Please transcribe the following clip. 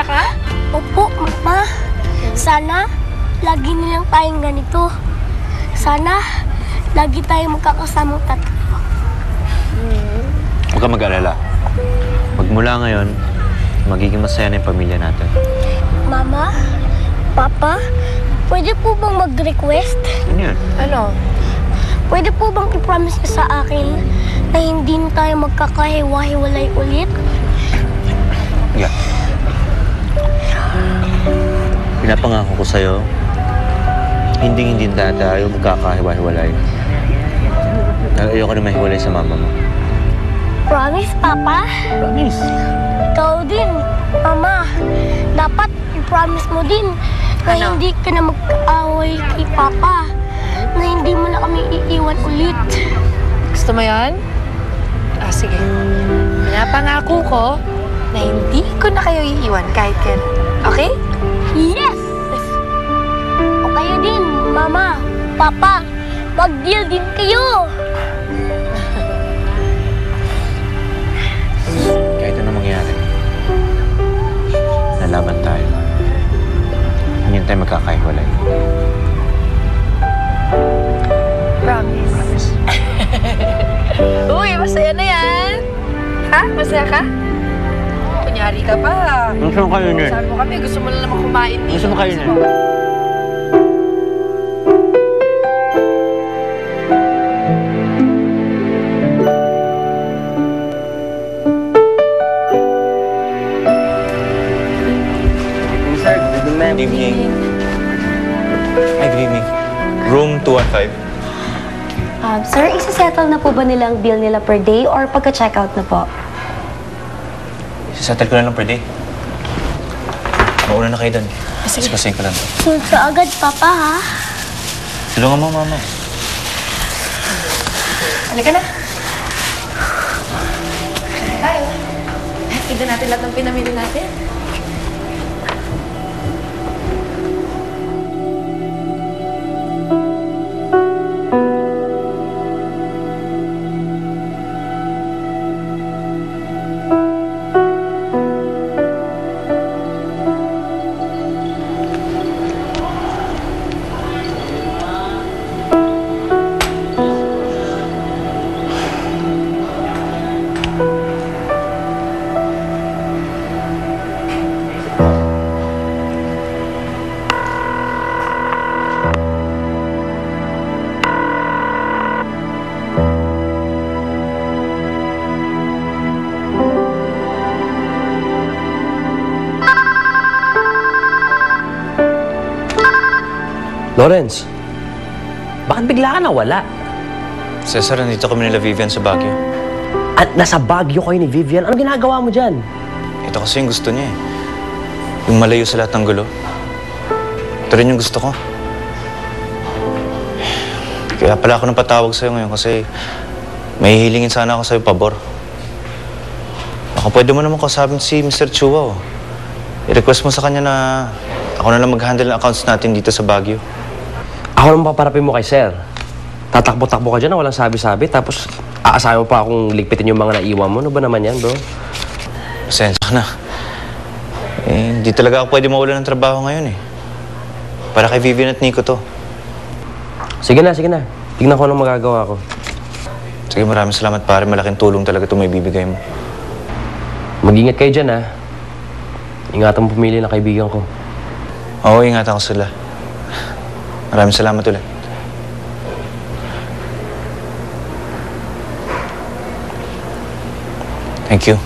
ka? Opo, Mama. Sana, lagi nilang tayong ganito. Sana, lagi tayong magkakasamang tatlo. Huwag ka mag-alala. Magmula ngayon, magiging masaya na yung pamilya natin. Mama, Papa, pwede po bang mag-request? Ano yun? Ano? Pwede po bang i-promise niyo sa akin na hindi na tayo magkakahiwa-hiwalay ulit? Yeah. Pinapangako ko sa'yo, hindi tayo magkakahiwa-hiwalay. Ayoko na mahiwalay sa mama mo. Promise, Papa? Promise. Ikaw din, Mama. Dapat i-promise mo din na hindi ka na mag-aaway kay Papa. Na hindi mo na kami iiwan ulit. Gusto mo yan? Sige. Pinapangako ko na hindi ko na kayo iiwan kahit kailan. Okay? Yes! O kayo din, Mama, Papa. Mag-deal din kayo. Kahit ano mangyari, nalaman tayo. Hindi tayo magkakahiwalay. Promise. Promise. Uy, masaya na yan. Ha? Masaya ka? Kunyari ka pa. Gusto mo kayo nun? Sabi mo kami, gusto mo na naman kumain dito. Gusto mo kayo nun? Good evening. Hi, good evening. Room 215. Sir, isa-settle na po ba nilang bill nila per day or pagka-checkout na po? Settle ko na lang per day. Mauna na kayo doon. Ispasin ko lang. Sunod ka agad, Papa, ha? Tulungan mo, mama. Halika na. Tayo. Tignan natin lahat ng pinamili natin. Lawrence, bakit bigla ka nawala? Cesar, nandito kami nila Vivian sa Baguio. At nasa Baguio kayo ni Vivian? Ano ginagawa mo dyan? Ito kasi yung gusto niya eh. Yung malayo sa lahat ng gulo. Ito rin yung gusto ko. Kaya pala ako napatawag sa'yo ngayon kasi may hihilingin sana ako sa'yo pabor. Baka pwede mo naman kausapin si Mr. Chua. Oh. I-request mo sa kanya na ako na lang mag-handle ng accounts natin dito sa Baguio. Ako naman paparapin mo kay Sir. Tatakbo-takbo ka dyan na walang sabi-sabi, tapos aasahan mo pa akong ligpitin yung mga naiwan mo. Ano ba naman yan, bro? Pasensya ka na. Eh, hindi talaga ako pwede mawala ng trabaho ngayon eh. Para kay Vivian at Nico to. Sige na, sige na. Tignan ko anong magagawa ko. Sige, maraming salamat pare. Malaking tulong talaga ito may bibigay mo. Mag-ingat kayo dyan, ha? Ingatan mo pumili ng kaibigan ko. Oo, ingatan ko sila. Maraming salamat ulit. Thank you.